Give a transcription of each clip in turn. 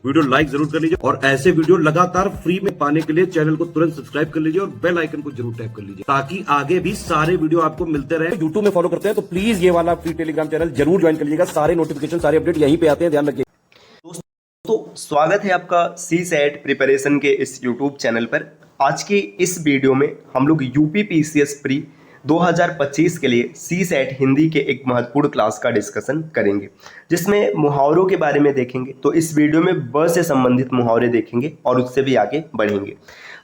Video like जरूर कर लीजिए और ऐसे वीडियो लगातार फ्री में पाने के लिए चैनल को तुरंत सब्सक्राइब कर लीजिए और बेल आइकन को जरूर टैप कर लीजिए ताकि आगे भी सारे वीडियो आपको मिलते रहे। यूट्यूब में फॉलो करते हैं तो प्लीज ये वाला फ्री टेलीग्राम चैनल जरूर ज्वाइन कर लीजिएगा। सारे नोटिफिकेशन सारे अपडेट यहीं पे आते हैं, ध्यान रखिए। दोस्तों स्वागत है आपका सी सेट प्रिपरेशन के इस यूट्यूब चैनल पर। आज की इस वीडियो में हम लोग यूपी पीसीएस प्री 2025 के लिए सी सेट हिंदी के एक महत्वपूर्ण क्लास का डिस्कशन करेंगे जिसमें मुहावरों के बारे में देखेंगे। तो इस वीडियो में ब से संबंधित मुहावरे देखेंगे और उससे भी आगे बढ़ेंगे।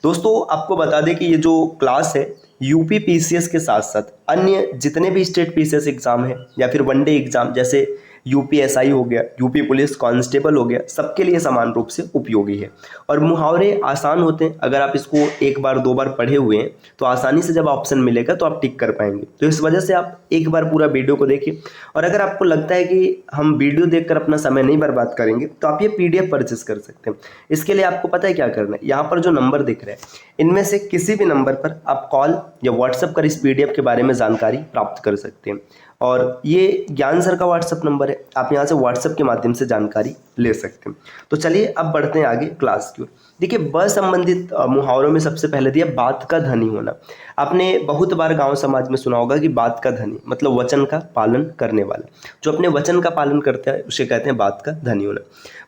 दोस्तों आपको बता दें कि ये जो क्लास है यूपी पीसीएस के साथ साथ अन्य जितने भी स्टेट पीसीएस एग्जाम है या फिर वनडे एग्जाम जैसे यूपीएसआई हो गया, यूपी पुलिस कांस्टेबल हो गया, सबके लिए समान रूप से उपयोगी है। और मुहावरे आसान होते हैं, अगर आप इसको एक बार दो बार पढ़े हुए हैं तो आसानी से जब ऑप्शन मिलेगा तो आप टिक कर पाएंगे। तो इस वजह से आप एक बार पूरा वीडियो को देखिए और अगर आपको लगता है कि हम वीडियो देखकर अपना समय नहीं बर्बाद करेंगे तो आप ये पीडीएफ परचेस कर सकते हैं। इसके लिए आपको पता है क्या करना है, यहाँ पर जो नंबर दिख रहे हैं इनमें से किसी भी नंबर पर आप कॉल या व्हाट्सएप कर इस पीडीएफ के बारे में जानकारी प्राप्त कर सकते हैं। और ये ज्ञान सर का व्हाट्सएप नंबर है, आप यहाँ से व्हाट्सएप के माध्यम से जानकारी ले सकते हैं। तो चलिए अब बढ़ते हैं आगे क्लास की ओर। देखिए ब संबंधित मुहावरों में सबसे पहले दिया बात का धनी होना। आपने बहुत बार गांव समाज में सुना होगा कि बात का धनी मतलब वचन का पालन करने वाला, जो अपने वचन का पालन करता है उसे कहते हैं बात का धनी होना।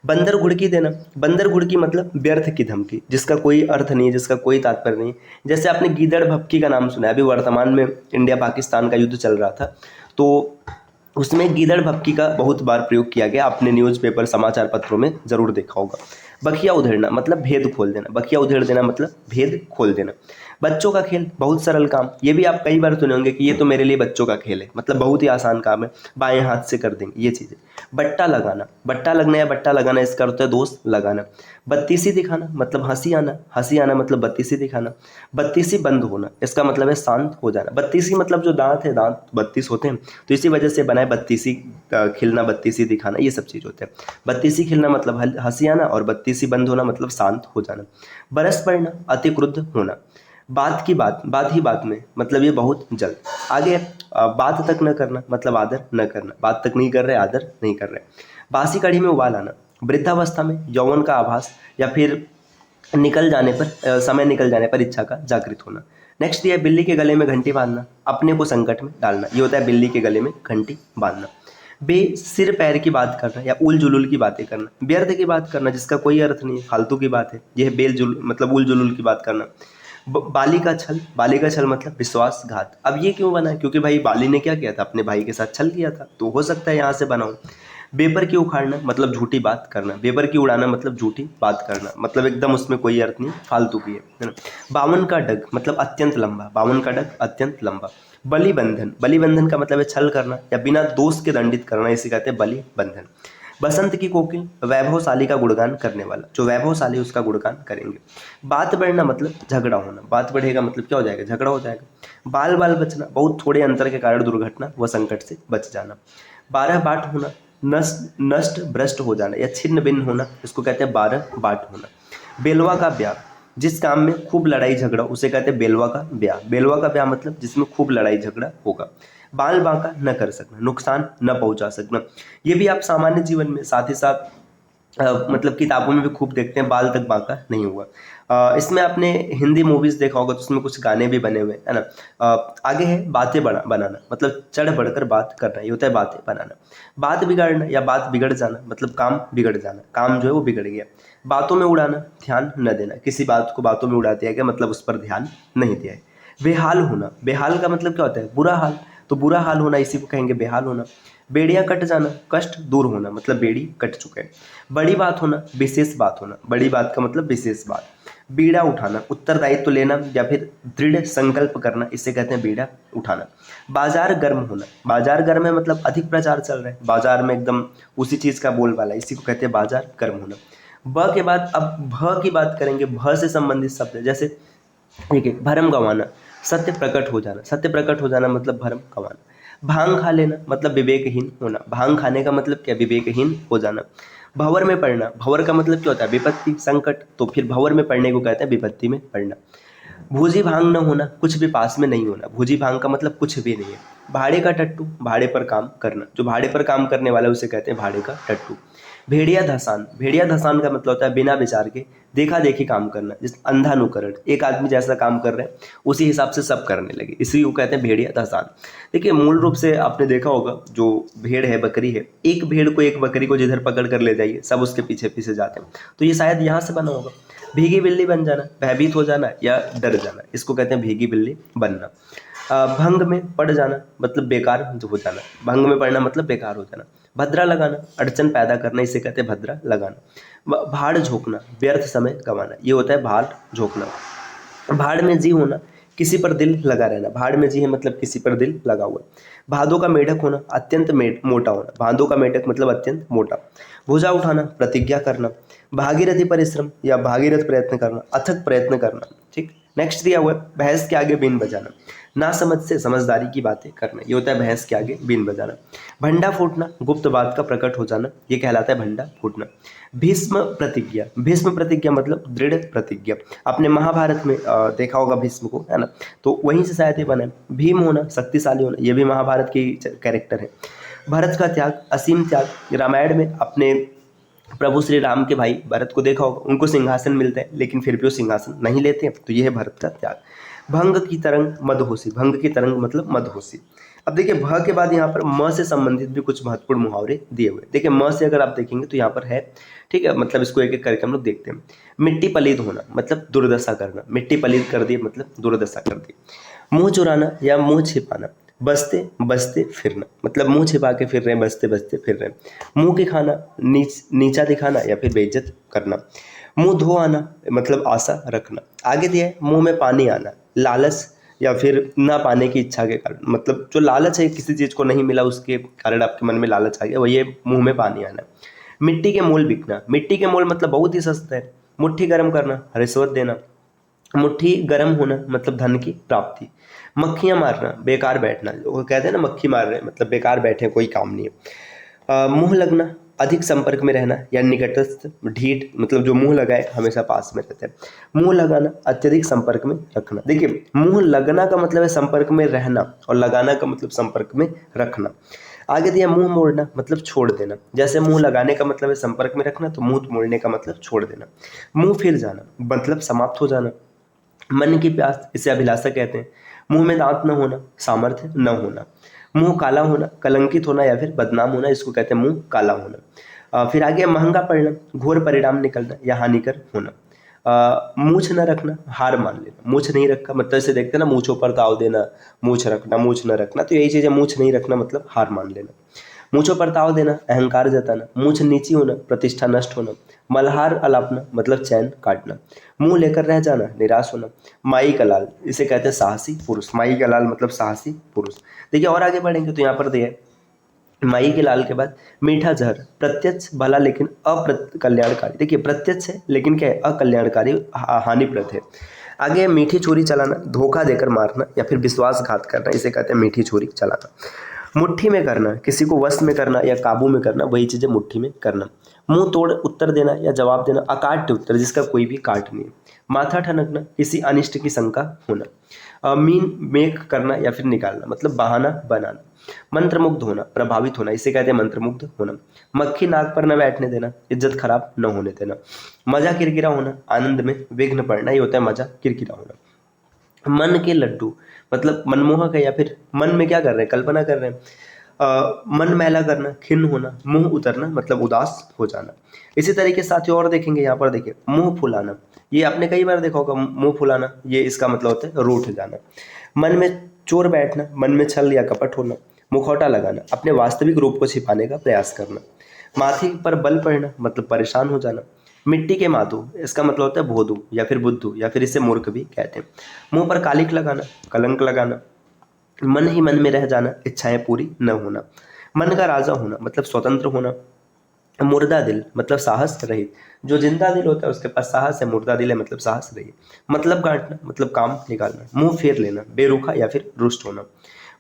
बंदर घुड़की देना, बंदर घुड़की मतलब व्यर्थ की धमकी जिसका कोई अर्थ नहीं है, जिसका कोई तात्पर्य नहीं है। जैसे आपने गीदड़ भपकी का नाम सुना है, अभी वर्तमान में इंडिया पाकिस्तान का युद्ध चल रहा था तो उसमें गीदड़ भपकी का बहुत बार प्रयोग किया गया, आपने न्यूज़पेपर समाचार पत्रों में जरूर देखा होगा। बखिया उधेड़ना मतलब भेद खोल देना, बखिया उधेड़ देना मतलब भेद खोल देना। बच्चों का खेल बहुत सरल काम, ये भी आप कई बार सुने होंगे कि ये तो मेरे लिए बच्चों का खेल है, मतलब बहुत ही आसान काम है, बाएं हाथ से कर देंगे ये चीज़ें। बट्टा लगाना, बट्टा लगना या बट्टा लगाना इसका अर्थ है दोस्त लगाना। बत्तीसी दिखाना मतलब हंसी आना, हंसी आना मतलब बत्तीसी दिखाना। बत्तीसी बंद होना इसका मतलब है शांत हो जाना। बत्तीसी मतलब जो दांत है, दांत 32 होते हैं तो इसी वजह से बना है बत्तीसी खिलना, बत्तीसी दिखाना, ये सब चीज़ होते हैं। बत्तीसी खिलना मतलब हंसी आना और बत्तीसी बंद होना मतलब शांत हो जाना। बरस पड़ना अति क्रुद्ध होना। बात की बात, बात ही बात में मतलब ये बहुत जल्द। आगे बात तक न करना मतलब आदर न करना, बात तक नहीं कर रहे आदर नहीं कर रहे। बासी कढ़ी में उबाल आना, वृद्धावस्था में यौवन का आभास या फिर निकल जाने पर समय निकल जाने पर इच्छा का जागृत होना। नेक्स्ट ये है बिल्ली के गले में घंटी बांधना, अपने को संकट में डालना, ये होता है बिल्ली के गले में घंटी बांधना। बे सिर पैर की बात करना या उल जुलूल की बातें करना, व्यर्थ की बात करना जिसका कोई अर्थ नहीं है, फालतू की बात है, यह बेल जुल मतलब उल जुलूल की बात करना। बाली का छल, बाली का छल मतलब विश्वासघात। अब ये क्यों बना है, क्योंकि भाई बाली ने क्या किया था, अपने भाई के साथ छल किया था, तो हो सकता है यहाँ से बना हो। बेपर की उखाड़ना मतलब झूठी बात करना, बेपर की उड़ाना मतलब झूठी बात करना, मतलब एकदम उसमें कोई अर्थ नहीं, फालतू की है ना। बावन का डग मतलब अत्यंत लंबा, बावन का डग अत्यंत लंबा। बलि बंधन, बलि बंधन का मतलब है छल करना या बिना दोष के दंडित करना, इसे कहते हैं बलि बंधन। बसंत की कोकिल वैभवशाली का गुणगान करने वाला, जो वैभवशाली उसका गुणगान करेंगे। बात बढ़ना मतलब झगड़ा होना, बात बढ़ेगा मतलब क्या हो जाएगा, झगड़ा हो जाएगा। बाल बाल बचना बहुत थोड़े अंतर के कारण दुर्घटना व संकट से बच जाना। 12 बाट होना नष्ट भ्रष्ट हो जाना या छिन्न भिन्न होना, इसको कहते हैं 12 बाट होना। बेलवा का ब्याह, जिस काम में खूब लड़ाई झगड़ा उसे कहते हैं बेलवा का ब्याह, बेलवा का ब्याह मतलब जिसमें खूब लड़ाई झगड़ा होगा। बाल बांका न कर सकना, नुकसान न पहुंचा सकना, ये भी आप सामान्य जीवन में साथ ही साथ मतलब किताबों में भी खूब देखते हैं, बाल तक बांका नहीं हुआ। इसमें आपने हिंदी मूवीज देखा होगा तो उसमें कुछ गाने भी बने हुए है ना। आगे है बातें बनाना मतलब चढ़ बढ़कर बात करना, ये होता है बातें बनाना। बात बिगाड़ना या बात बिगड़ जाना मतलब काम बिगड़ जाना, काम जो है वो बिगड़ गया। बातों में उड़ाना ध्यान न देना, किसी बात को बातों में उड़ा दिया गया मतलब उस पर ध्यान नहीं दिया है। बेहाल होना, बेहाल का मतलब क्या होता है, बुरा हाल, तो बुरा हाल होना इसी को कहेंगे बेहाल होना। बेड़ियां कट जाना, कष्ट दूर होना मतलब बेड़ी कट चुके हैं। बड़ी बात होना, विशेष बात होना, बड़ी बात का मतलब विशेष बात। बीड़ा उठाना, उत्तरदायित्व लेना या फिर दृढ़ संकल्प करना, इसे कहते हैं बीड़ा उठाना। बाजार गर्म होना, बाजार गर्म है मतलब अधिक प्रचार चल रहा है, बाजार में एकदम उसी चीज का बोलबाला, इसी को कहते हैं बाजार गर्म होना। ब के बाद अब भ की बात करेंगे, भ से संबंधित शब्द है, जैसे देखिए भरम गंवाना, सत्य प्रकट हो जाना, सत्य प्रकट हो जाना मतलब भरम गंवाना। भांग खा लेना मतलब विवेकहीन होना, भांग खाने का मतलब क्या, विवेकहीन हो जाना। भंवर में पड़ना, भंवर का मतलब क्या होता है, विपत्ति संकट, तो फिर भंवर में पड़ने को कहते हैं विपत्ति में पड़ना। भूजी भांग न होना, कुछ भी पास में नहीं होना, भूजी भांग का मतलब कुछ भी नहीं है। भाड़े का टट्टू, भाड़े पर काम करना, जो भाड़े पर काम करने वाला है उसे कहते हैं भाड़े का टट्टू। भेड़िया धसान का मतलब होता है बिना विचार के देखा देखी काम करना, जिस अंधानुकरण, एक आदमी जैसा काम कर रहे हैं उसी हिसाब से सब करने लगे, इसी को कहते हैं भेड़िया धसान। देखिए मूल रूप से आपने देखा होगा जो भेड़ है बकरी है, एक भेड़ को एक बकरी को जिधर पकड़ कर ले जाइए सब उसके पीछे पीछे जाते हैं, तो ये शायद यहाँ से बना होगा। भीगी बिल्ली बन जाना, भयभीत हो जाना या डर जाना, इसको कहते हैं भीगी बिल्ली बनना। भंग में पड़ जाना मतलब बेकार हो जाना, भंग में पड़ना मतलब बेकार हो जाना। भद्रा लगाना, अड़चन पैदा करना, इसे कहते हैं भद्रा लगाना। भाड़ झोंकना, व्यर्थ समय गंवाना, ये होता है भाड़ झोंकना। भाड़ में जी होना, किसी पर दिल लगा रहना, भाड़ में जी है मतलब किसी पर दिल लगा हुआ। भादों का मेढक होना, अत्यंत मोटा होना, भादों का मेढक मतलब अत्यंत मोटा। भुजा उठाना, प्रतिज्ञा करना। भागीरथी परिश्रम या भागीरथ प्रयत्न करना, अथक प्रयत्न करना। ठीक, नेक्स्ट दिया हुआ है भैंस के आगे बीन बजाना, ना समझ से समझदारी की बातें करना, ये होता है भैंस के आगे बीन बजाना। भंडा फूटना, गुप्त बात का प्रकट हो जाना, ये कहलाता है भंडा फूटना। भीष्म प्रतिज्ञा मतलब दृढ़ प्रतिज्ञा, आपने महाभारत में देखा होगा भीष्म को, है ना, तो वहीं से शायद ये बना है। भीम होना, शक्तिशाली होना, ये भी महाभारत की कैरेक्टर है। भरत का त्याग, असीम त्याग, रामायण में अपने प्रभु श्री राम के भाई भरत को देखा होगा, उनको सिंहासन मिलता है लेकिन फिर भी वो सिंहासन नहीं लेते हैं, तो ये है भरत का त्याग। भंग की तरंग मदहोशी, भंग की तरंग मतलब मदहोशी। अब देखिए भ के बाद यहाँ पर म से संबंधित भी कुछ महत्वपूर्ण मुहावरे दिए हुए। देखिए म से अगर आप देखेंगे तो यहाँ पर है, ठीक है, मतलब इसको एक एक करके हम लोग देखते हैं। मिट्टी पलीद होना मतलब दुर्दशा करना, मिट्टी पलीद कर दी मतलब दुर्दशा कर दी। मुंह चुराना या मुंह छिपाना, बसते बसते फिरना मतलब मुंह छिपा के फिर रहे हैं, बसते बसते फिर रहे हैं। मुंह के खाना, नीचा दिखाना या फिर बेइज्जत करना। मुंह धो आना मतलब आशा रखना। आगे दिया है मुंह में पानी आना, लालच या फिर ना पाने की इच्छा के कारण, मतलब जो लालच है किसी चीज़ को नहीं मिला उसके कारण आपके मन में लालच आ गया, वही है मुंह में पानी आना। मिट्टी के मोल बिकना, मिट्टी के मोल मतलब बहुत ही सस्ता है। मुट्ठी गर्म करना, रिश्वत देना। मुट्ठी गर्म होना मतलब धन की प्राप्ति। मक्खियाँ मारना, बेकार बैठना, वो कहते हैं ना मक्खी मार रहे हैं मतलब बेकार बैठे, कोई काम नहीं है। मुंह लगना, अधिक संपर्क में रहना या निकटस्थ। ढीठ मतलब जो मुंह लगाए हमेशा पास में रहते हैं। मुंह लगाना, अत्यधिक संपर्क में रखना। देखिए मुंह लगना का मतलब है संपर्क में रहना और लगाना का मतलब संपर्क में रखना। आगे दिया मुंह मोड़ना मतलब छोड़ देना, जैसे मुंह लगाने का मतलब है संपर्क में रखना, तो मुंह मोड़ने का मतलब छोड़ देना। मुंह फिर जाना मतलब समाप्त हो जाना। मन की प्यास, इसे अभिलाषा कहते हैं। मुंह में दांत न होना, सामर्थ्य न होना। मुंह काला होना, कलंकित होना या फिर बदनाम होना, इसको कहते हैं मुंह काला होना। फिर आगे महंगा पड़ना, घोर परिणाम निकलना या हानिकर होना। मूछ न रखना, हार मान लेना, मूछ नहीं रखा मतलब इसे देखते हैं ना मूछों पर ताव देना, मूछ रखना, मूछ न रखना, तो यही चीज़ है, मूछ नहीं रखना मतलब हार मान लेना। मूछों पर ताव देना, अहंकार जताना। मूछ नीची होना, प्रतिष्ठा नष्ट होना। मल्हार अलापना मतलब चैन काटना। मुंह लेकर रह जाना, निराश होना। माई का लाल, इसे कहते हैं साहसी पुरुष, माई का लाल मतलब साहसी पुरुष। देखिए और आगे बढ़ेंगे तो यहाँ पर दिए माई के लाल के बाद मीठा जहर, प्रत्यक्ष भला लेकिन अकल्याणकारी। देखिए प्रत्यक्ष है लेकिन क्या है, अकल्याणकारी, हानिप्रद है। आगे मीठी छुरी चलाना, धोखा देकर मारना या फिर विश्वासघात करना, इसे कहते हैं मीठी छुरी चलाना। मुट्ठी में करना, किसी को वश में करना या काबू में करना, वही चीज़ें मुट्ठी में करना। मुंह तोड़ उत्तर देना या जवाब देना, अकाट्य उत्तर जिसका कोई भी काट नहीं है। माथा ठनकना, किसी अनिष्ट की शंका होना। मीन मेक करना या फिर निकालना मतलब बहाना बनाना। मंत्रमुग्ध होना, प्रभावित होना, इसे कहते हैं मंत्रमुग्ध होना। मक्खी नाक पर न बैठने देना, इज्जत खराब न होने देना। मजा किरकिरा होना, आनंद में विघ्न पड़ना, ये होता है मजा किरकिरा होना। मन के लड्डू मतलब मनमोहक है या फिर मन में क्या कर रहे हैं, कल्पना कर रहे हैं। मन मैला करना, खिन्न होना। मुंह उतरना मतलब उदास हो जाना। इसी तरीके से साथियों और देखेंगे, यहाँ पर देखिए मुंह फुलाना, ये आपने कई बार देखा होगा, मुंह फुलाना, ये इसका मतलब होता है रूठ जाना। मन में चोर बैठना, मन में छल या कपट होना। मुखौटा लगाना, अपने वास्तविक रूप को छिपाने का प्रयास करना। माथे पर बल पड़ना मतलब परेशान हो जाना। मिट्टी के माथु, इसका मतलब होता है भोदू या फिर बुद्धू या फिर इसे मूर्ख भी कहते हैं। मुंह पर कालिक लगाना, कलंक लगाना। मन ही मन में रह जाना, इच्छाएं पूरी न होना। मन का राजा होना मतलब स्वतंत्र होना। मुर्दा दिल मतलब साहस रहित, जो जिंदा दिल होता है उसके पास साहस है, मुर्दा दिल है मतलब साहस रहित। मतलब गांठना मतलब काम निकालना। मुंह फेर लेना, बेरुखा या फिर रुष्ट होना।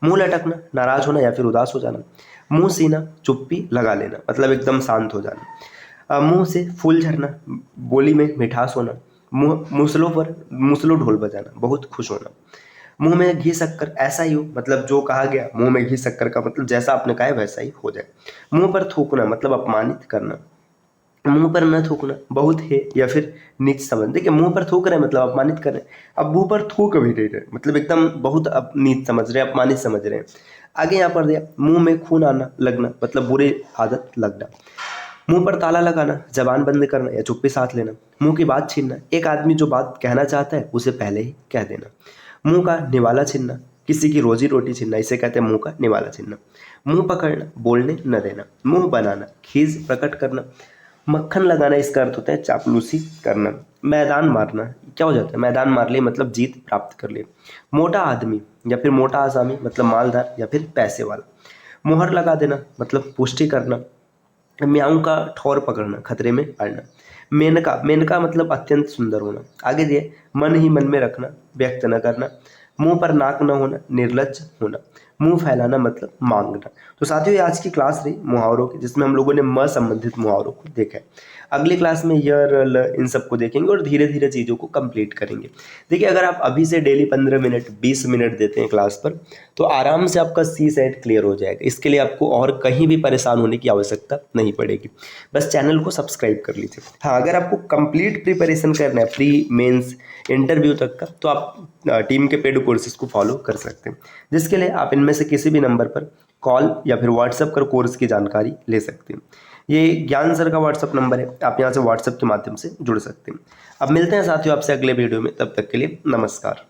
मुंह लटकना, नाराज होना या फिर उदास हो जाना। मुंह सीना, चुप्पी लगा लेना मतलब एकदम शांत हो जाना। मुंह से फूल झरना, बोली में मिठास होना। मुंह मुसलों ढोल बजाना, बहुत खुश होना। मुंह में घी शक्कर, ऐसा ही हो मतलब जो कहा गया, मुंह में घी शक्कर का मतलब जैसा आपने कहा है वैसा ही हो जाए। मुंह पर थूकना मतलब अपमानित करना। मुंह पर न थूकना, बहुत है या फिर नीच समझ। देखिए मुंह पर थूक रहे हैं मतलब अपमानित कर रहे हैं, अब मुंह पर थूक भी नहीं रहे मतलब एकदम बहुत नीच समझ रहे हैं, अपमानित समझ रहे हैं। आगे यहाँ पर दिया मुंह में खून आना लगना मतलब बुरी आदत लगना। मुंह पर ताला लगाना, जबान बंद करना या चुप्पी साध लेना। मुंह की बात छीनना, एक आदमी जो बात कहना चाहता है उसे पहले ही कह देना। मुंह का निवाला छीनना, किसी की रोजी रोटी छीनना, इसे कहते हैं मुंह का निवाला छीनना। मुंह पकड़ना, बोलने न देना। मुंह बनाना, खीस प्रकट करना। मक्खन लगाना, इसका अर्थ होता है चापलूसी करना। मैदान मारना, क्या हो जाता है मैदान मार लिए मतलब जीत प्राप्त कर लिए। मोटा आदमी या फिर मोटा आसामी मतलब मालदार या फिर पैसे वाला। मुहर लगा देना मतलब पुष्टि करना। म्याऊं का ठौर पकड़ना, खतरे में पड़ना। मेनका, मेनका मतलब अत्यंत सुंदर होना। आगे दिए मन ही मन में रखना, व्यक्त न करना। मुंह पर नाक न होना, निर्लज्ज होना। मुंह फैलाना मतलब मांगना। तो साथियों ये आज की क्लास रही मुहावरों की, जिसमें हम लोगों ने म संबंधित मुहावरों को देखा है। अगली क्लास में य र ल इन सबको देखेंगे और धीरे धीरे चीज़ों को कंप्लीट करेंगे। देखिए अगर आप अभी से डेली 15 मिनट 20 मिनट देते हैं क्लास पर तो आराम से आपका सी सेट क्लियर हो जाएगा। इसके लिए आपको और कहीं भी परेशान होने की आवश्यकता नहीं पड़ेगी, बस चैनल को सब्सक्राइब कर लीजिए। हाँ अगर आपको कंप्लीट प्रिपरेशन करना है प्री मेंस इंटरव्यू तक का तो आप टीम के पेड कोर्सेज को फॉलो कर सकते हैं, जिसके लिए आप इनमें से किसी भी नंबर पर कॉल या फिर व्हाट्सएप कर कोर्स की जानकारी ले सकते हैं। ये ज्ञान सर का व्हाट्सएप नंबर है, आप यहाँ से व्हाट्सएप के माध्यम से जुड़ सकते हैं। अब मिलते हैं साथियों आपसे अगले वीडियो में, तब तक के लिए नमस्कार।